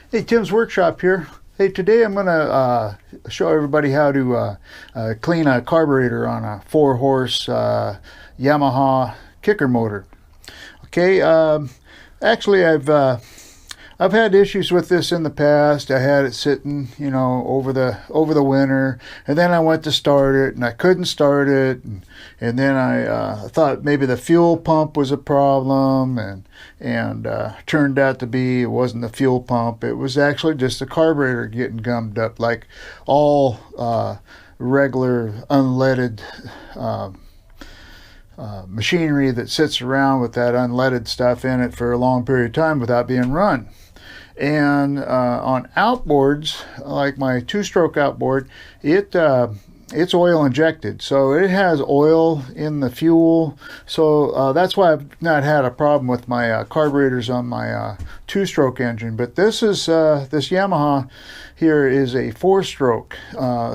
Hey, Tim's Workshop here. Hey, today I'm going to show everybody how to clean a carburetor on a 4-horse Yamaha kicker motor. Okay, actually I've had issues with this in the past. I had it sitting, you know, over the winter, and then I went to start it and I couldn't start it, and then I thought maybe the fuel pump was a problem, and turned out to be it wasn't the fuel pump. It was actually just the carburetor getting gummed up, like all regular unleaded machinery that sits around with that unleaded stuff in it for a long period of time without being run. And on outboards, like my 2-stroke outboard, it's oil injected, so it has oil in the fuel. So that's why I've not had a problem with my carburetors on my 2-stroke engine. But this is this Yamaha here is a 4-stroke,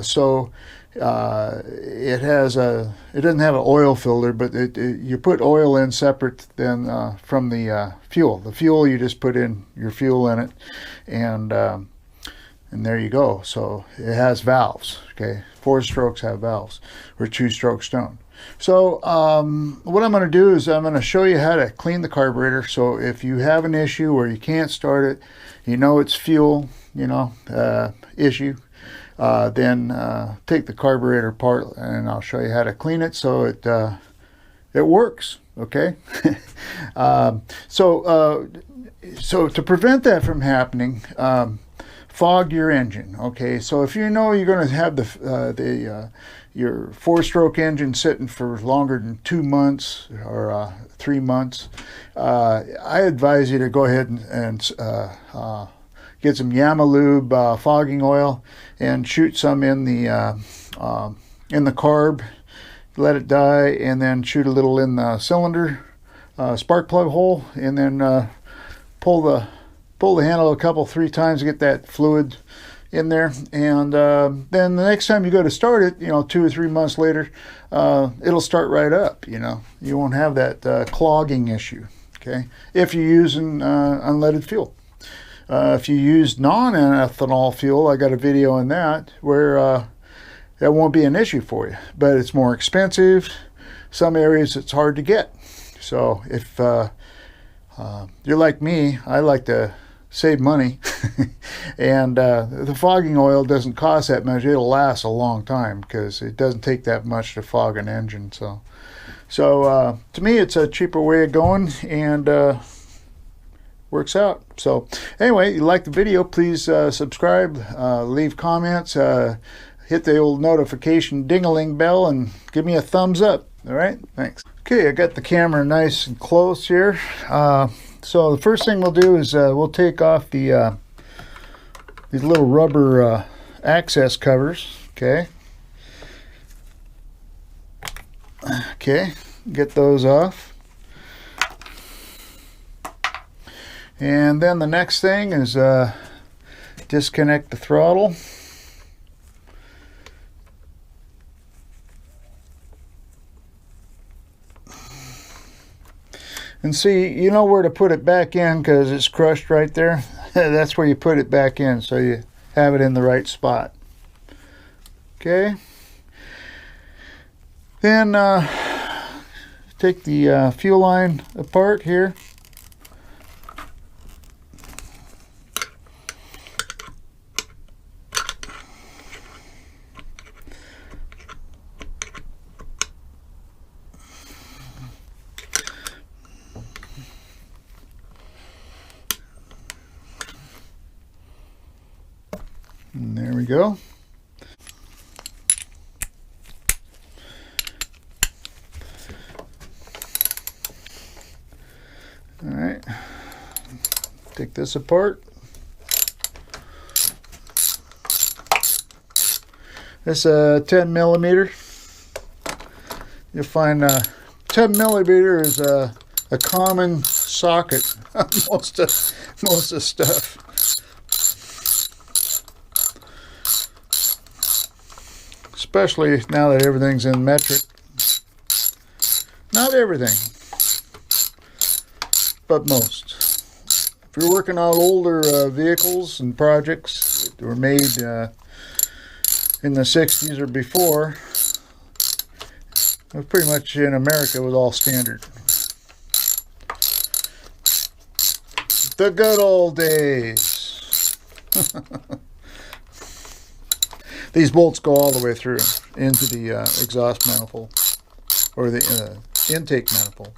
so it doesn't have an oil filter, but you put oil in separate than from the fuel. The fuel, you just put in your fuel in it, and there you go. So it has valves. Okay, 4-strokes have valves, where 2-strokes don't. So what I'm going to do is I'm going to show you how to clean the carburetor. So if you have an issue where you can't start it, you know it's fuel, you know, issue, then take the carburetor apart and I'll show you how to clean it so it works. Okay. So to prevent that from happening, fog your engine. Okay, so if you know you're going to have your 4-stroke engine sitting for longer than 2 months or 3 months, I advise you to go ahead and get some Yamalube fogging oil and shoot some in the carb, let it die, and then shoot a little in the cylinder spark plug hole, and then pull the handle 3 times to get that fluid in there. And then the next time you go to start it, you know, 2 or 3 months later, it'll start right up. You know, you won't have that clogging issue. Okay, if you're using unleaded fuel. If you use non-ethanol fuel, I got a video on that where that won't be an issue for you, but it's more expensive. Some areas it's hard to get. So if you're like me, I like to save money, and the fogging oil doesn't cost that much. It'll last a long time because it doesn't take that much to fog an engine. So to me, it's a cheaper way of going, and works out. So anyway, you like the video, please subscribe, leave comments, hit the old notification ding-a-ling bell, and give me a thumbs up. All right, thanks. Okay, I got the camera nice and close here. So the first thing we'll do is we'll take off these little rubber access covers. Okay, get those off. And then the next thing is disconnect the throttle. And see, you know where to put it back in because it's crushed right there. That's where you put it back in, so you have it in the right spot. Okay. Then take the fuel line apart here. And there we go. All right, take this apart. This 10 millimeter. You'll find 10 millimeter is a common socket on most of stuff. Especially now that everything's in metric. Not everything, but most. if you're working on older vehicles and projects that were made in the 60s or before, pretty much in America, it was all standard. The good old days. These bolts go all the way through into the exhaust manifold, or the intake manifold.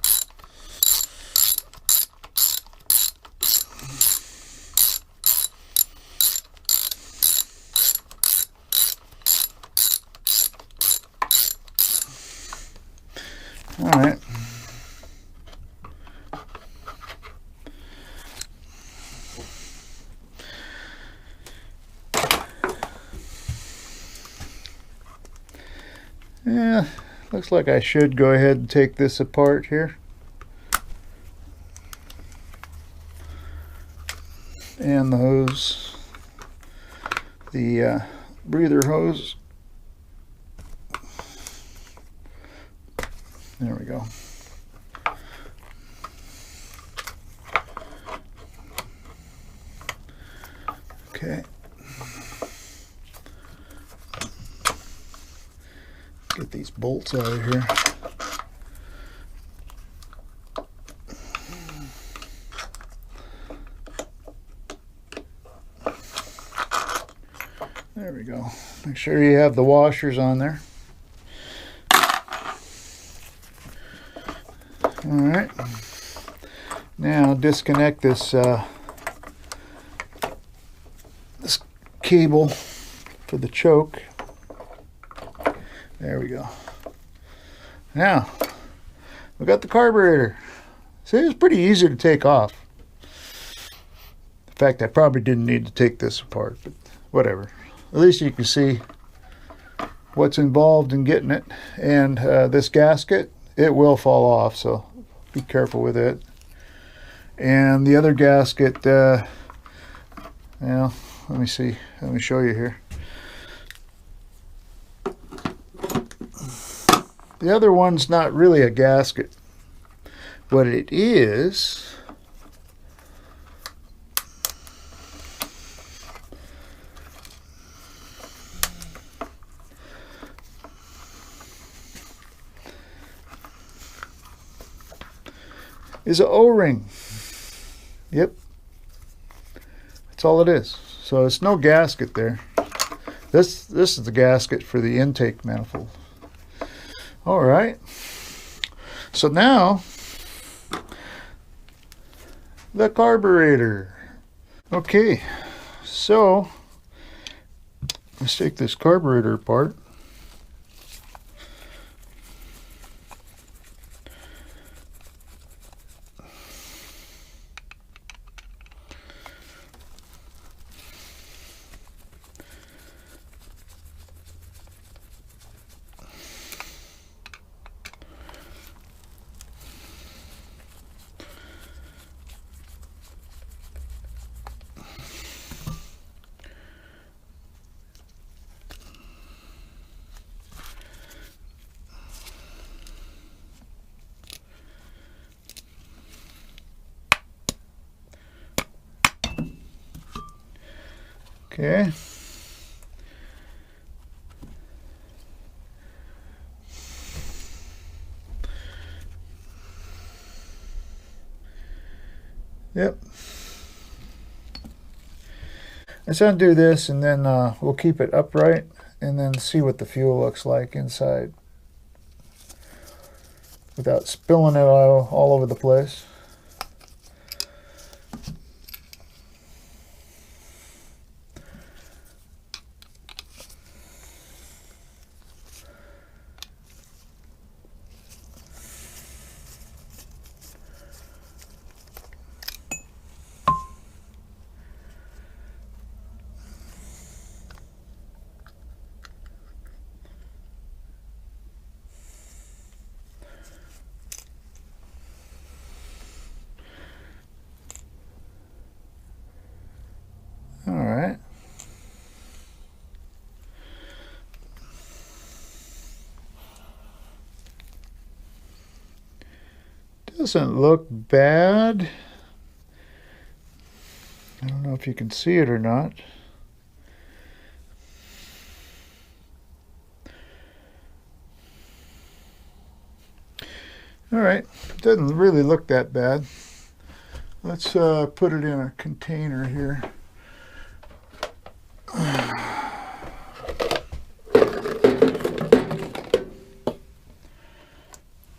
All right. Yeah, looks like I should go ahead and take this apart here. And the hose, the breather hose. There we go. Okay. Get these bolts out of here. There we go. Make sure you have the washers on there. All right. Now disconnect this this cable for the choke. There we go. Now we got the carburetor. See, it's pretty easy to take off. In fact, I probably didn't need to take this apart, but whatever. At least you can see what's involved in getting it. And this gasket, it will fall off, so be careful with it. And the other gasket, well, let me see. Let me show you here. The other one's not really a gasket. What it is an O-ring. Yep. That's all it is. So it's no gasket there. This is the gasket for the intake manifold. All right. So now the carburetor. Okay. So let's take this carburetor apart. Okay. Yep. Let's undo this, and then we'll keep it upright and then see what the fuel looks like inside without spilling it all over the place. All right. Doesn't look bad. if you can see it or not. All right, doesn't really look that bad. Let's put it in a container here. All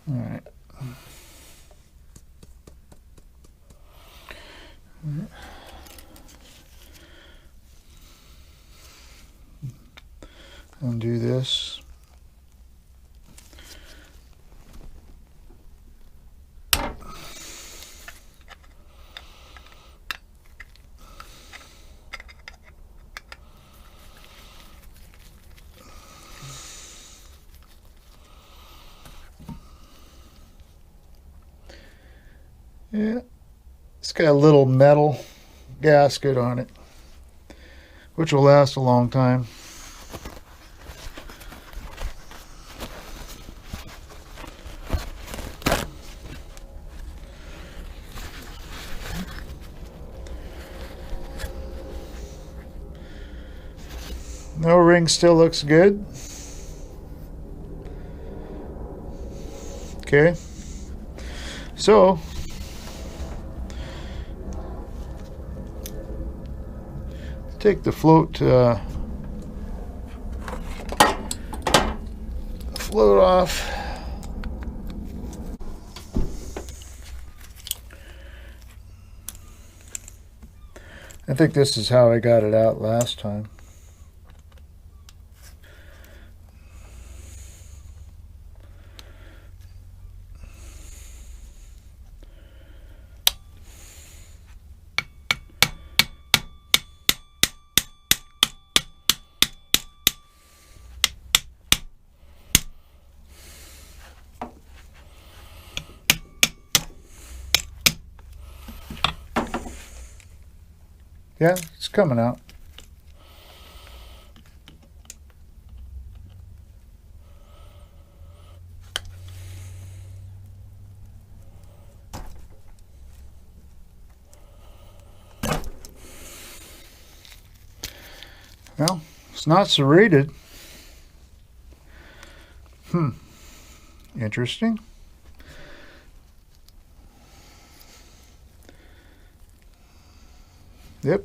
right. Undo this. Yeah, it's got a little metal gasket on it, which will last a long time. No ring still looks good. Okay, so take the float off. I think this is how I got it out last time. Yeah, it's coming out. Well, it's not serrated. Interesting. Yep.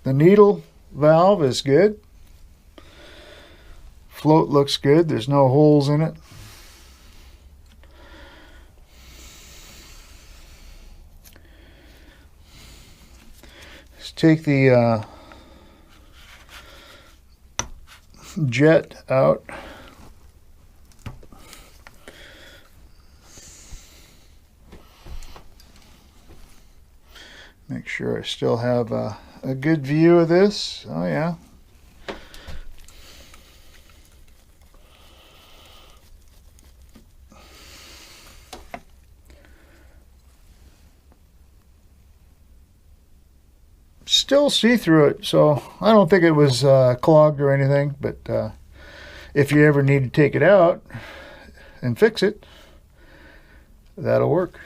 The needle valve is good. Float looks good. There's no holes in it. Let's take the jet out. Make sure I still have a good view of this. Oh yeah. Still see through it, so I don't think it was clogged or anything, but if you ever need to take it out and fix it, that'll work.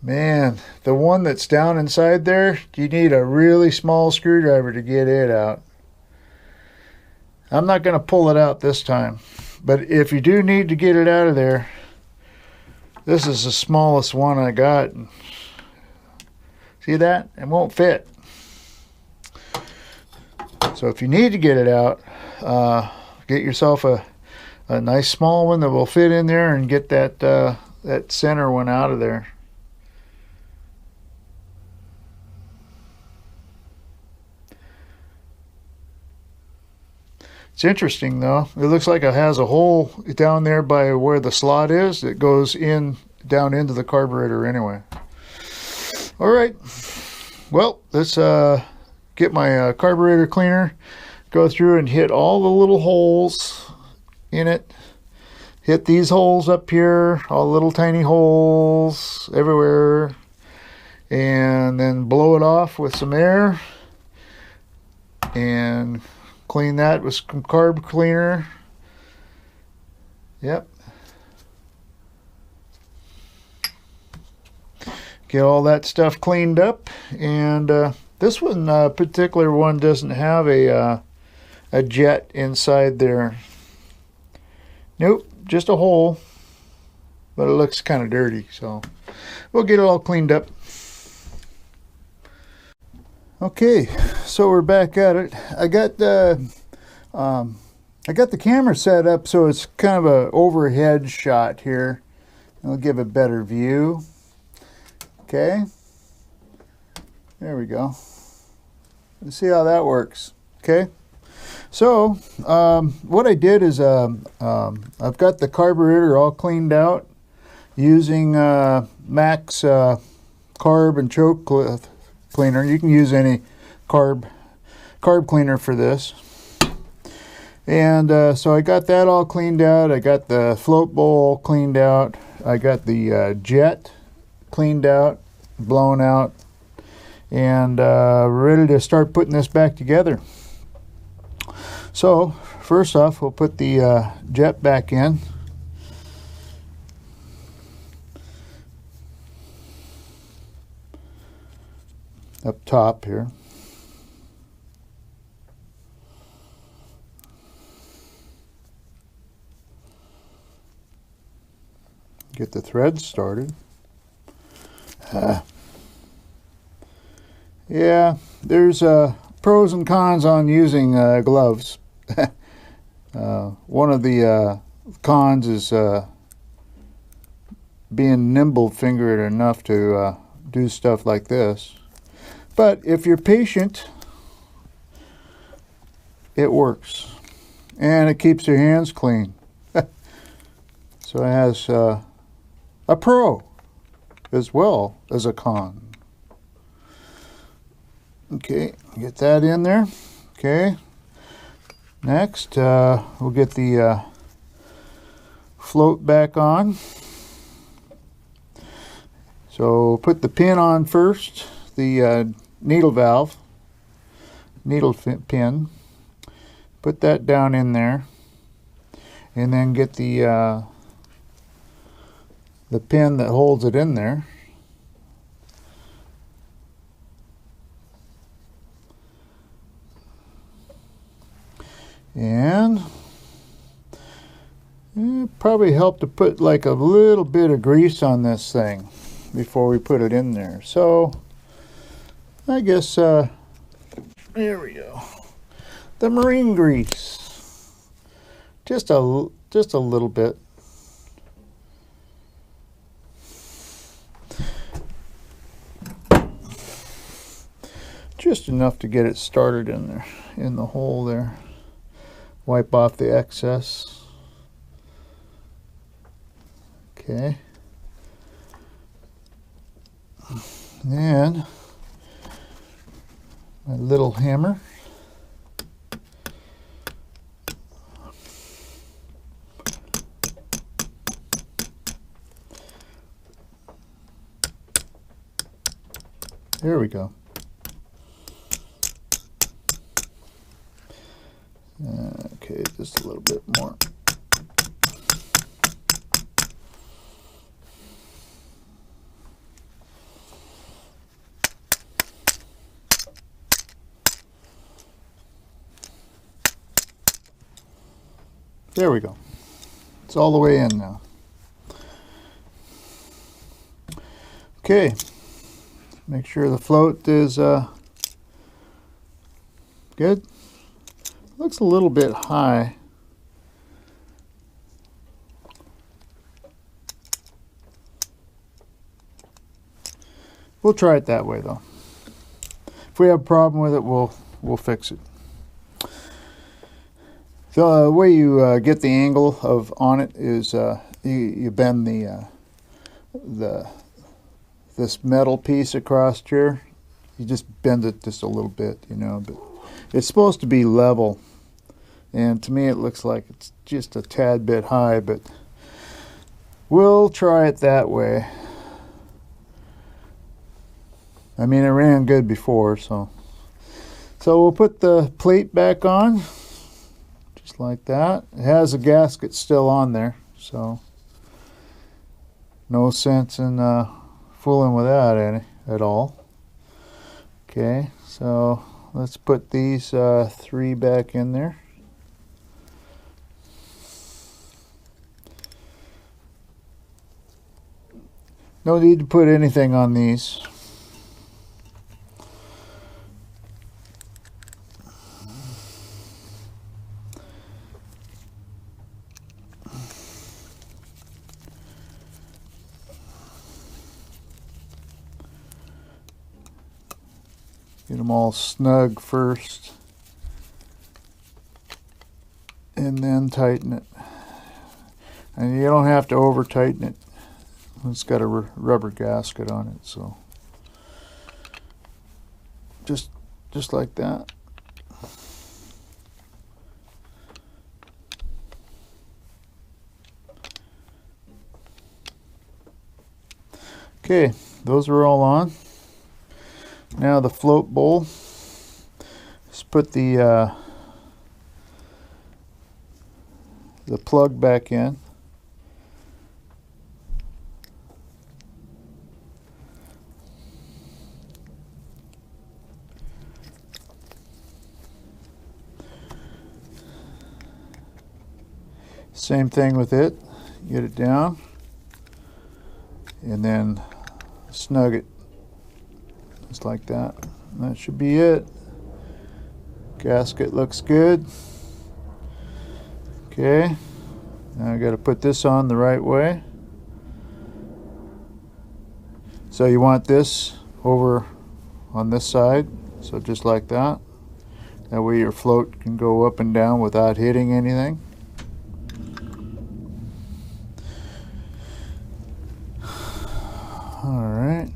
Man, the one that's down inside there, you need a really small screwdriver to get it out. I'm not going to pull it out this time, but if you do need to get it out of there, this is the smallest one I got. See that? It won't fit. So if you need to get it out, get yourself a nice small one that will fit in there and get that center one out of there. It's interesting though. It looks like it has a hole down there by where the slot is that goes in down into the carburetor anyway. All right. Well, let's get my carburetor cleaner, go through and hit all the little holes in it. Hit these holes up here, all the little tiny holes everywhere, and then blow it off with some air and clean that with some carb cleaner. Yep. Get all that stuff cleaned up, and this one, particular one, doesn't have a jet inside there. Nope, just a hole, but it looks kind of dirty, so we'll get it all cleaned up. Okay, so we're back at it. I got the camera set up so it's kind of a overhead shot here. I'll give a better view. Okay, there we go. Let's see how that works. Okay, so what I did is I've got the carburetor all cleaned out using Max carb and choke cleaner. You can use any carb cleaner for this. And so I got that all cleaned out. I got the float bowl cleaned out. I got the jet cleaned out, blown out, and ready to start putting this back together. So first off, we'll put the jet back in. Up top here. Get the threads started. Yeah, there's pros and cons on using gloves. One of the cons is being nimble-fingered enough to do stuff like this. But if you're patient, it works. And it keeps your hands clean. So it has a pro as well as a con. Okay, get that in there. Okay, next we'll get the float back on. So put the pin on first, the needle valve, needle pin. Put that down in there, and then get the pin that holds it in there. And it probably help to put like a little bit of grease on this thing before we put it in there. So I guess there we go. The marine grease, just a little bit. Just enough to get it started in there, in the hole there. Wipe off the excess. Okay. And my little hammer. There we go. Okay, just a little bit more. There we go. It's all the way in now. Okay, make sure the float is good. Looks a little bit high. We'll try it that way though. If we have a problem with it, we'll fix it. The way you get the angle on it is you bend this metal piece across here. You just bend it just a little bit, you know, but it's supposed to be level. And to me it looks like it's just a tad bit high, but we'll try it that way. I mean, it ran good before, so we'll put the plate back on, just like that. It has a gasket still on there, so no sense in fooling with that any at all. Okay, so let's put these 3 back in there. No need to put anything on these. Get them all snug first, and then tighten it. And you don't have to over tighten it. It's got a rubber gasket on it, so just like that. Okay, those are all on. Now the float bowl. Let's put the plug back in. Same thing with it. Get it down and then snug it just like that. That should be it. Gasket looks good. Okay, now I got to put this on the right way. So you want this over on this side, so just like that. That way your float can go up and down without hitting anything. All right.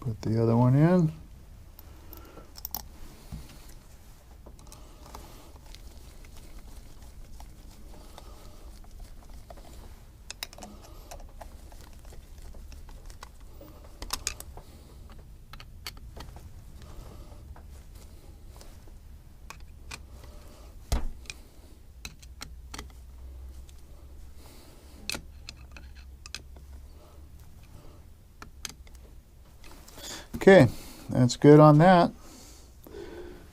Put the other one in. Okay, that's good on that.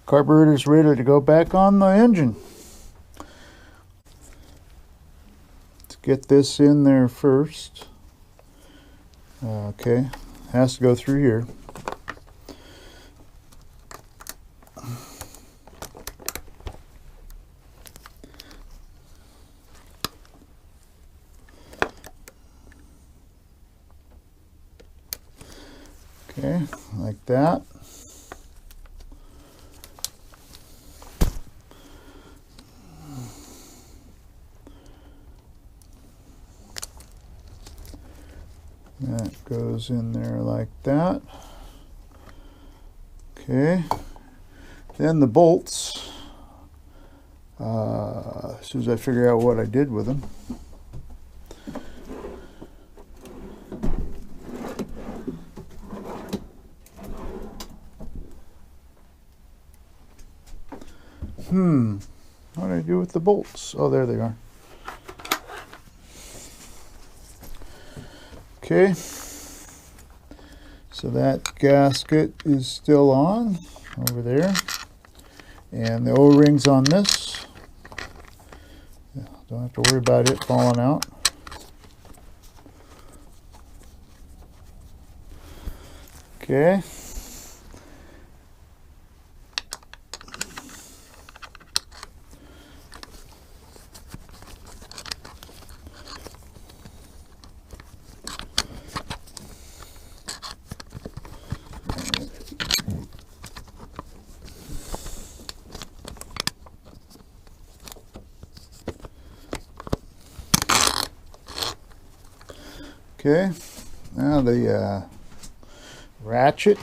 Carburetor's ready to go back on the engine. Let's get this in there first. Okay, has to go through here. Okay, like that. That goes in there like that. Okay, then the bolts. As soon as I figure out what I did with them. What did I do with the bolts? Oh, there they are. Okay. So that gasket is still on over there. And the O-rings on this. Don't have to worry about it falling out. Okay. Okay, now the ratchet.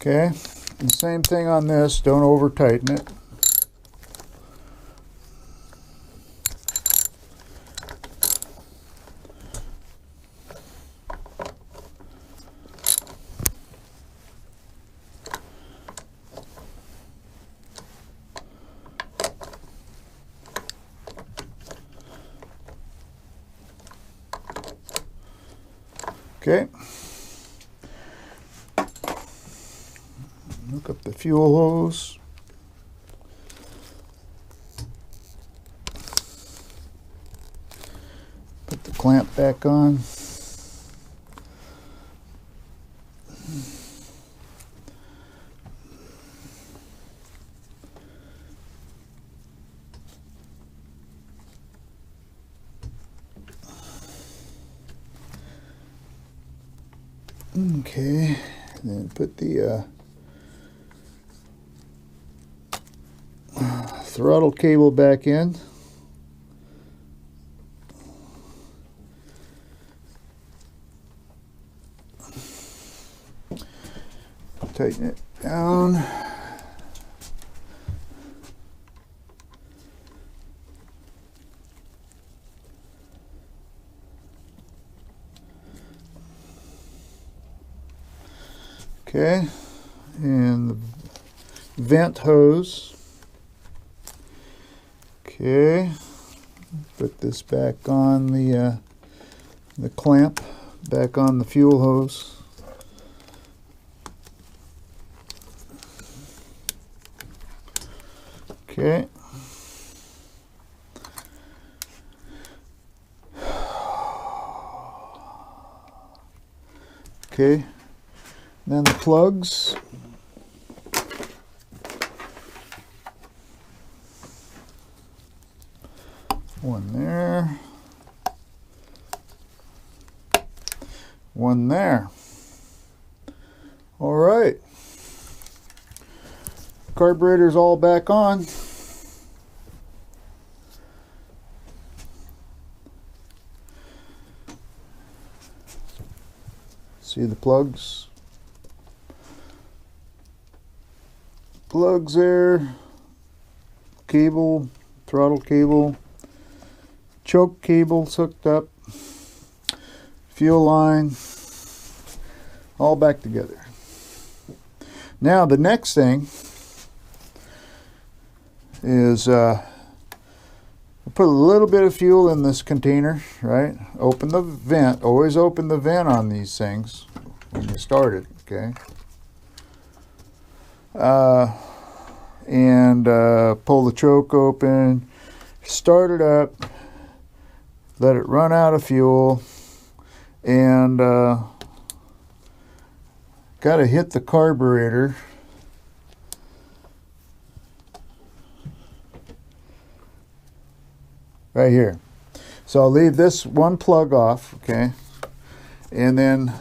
Okay, the same thing on this, don't over tighten it. Okay. Hook up the fuel hose. Put the clamp back on. Okay, then put the throttle cable back in. Tighten it down. Okay, and the vent hose. Okay, put this back on the clamp, back on the fuel hose. Okay. Okay. Then the plugs. One there. One there. All right. Carburetor's all back on. See the plugs? Plugs there. Cable, throttle cable, choke cables hooked up, fuel line, all back together. Now the next thing is put a little bit of fuel in this container, right? Open the vent. Always open the vent on these things when you start it, okay? And pull the choke open, start it up, let it run out of fuel, and got to hit the carburetor. Right here. So I'll leave this one plug off, okay, and then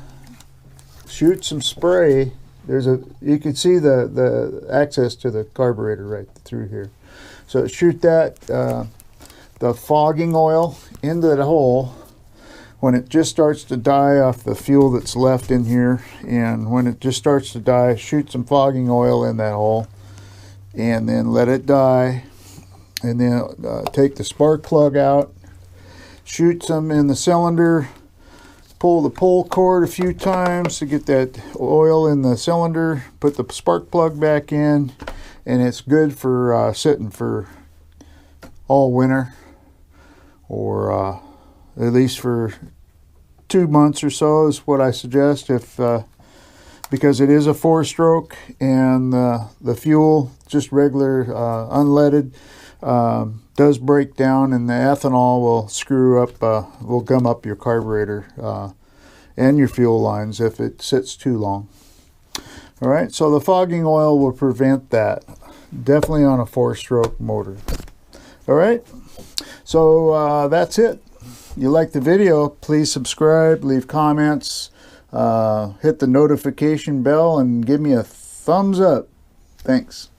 shoot some spray. You can see the access to the carburetor right through here. So shoot that the fogging oil into the hole when it just starts to die off the fuel that's left in here, and when it just starts to die, shoot some fogging oil in that hole, and then let it die. And then take the spark plug out, shoot some in the cylinder, pull the pull cord a few times to get that oil in the cylinder, put the spark plug back in, and it's good for sitting for all winter, or at least for 2 months or so is what I suggest, if because it is a 4-stroke, and the fuel, just regular unleaded, does break down, and the ethanol will screw up, will gum up your carburetor and your fuel lines if it sits too long. All right, so the fogging oil will prevent that, definitely on a 4-stroke motor. All right, so that's it. You like the video, please subscribe, leave comments, hit the notification bell, and give me a thumbs up. Thanks.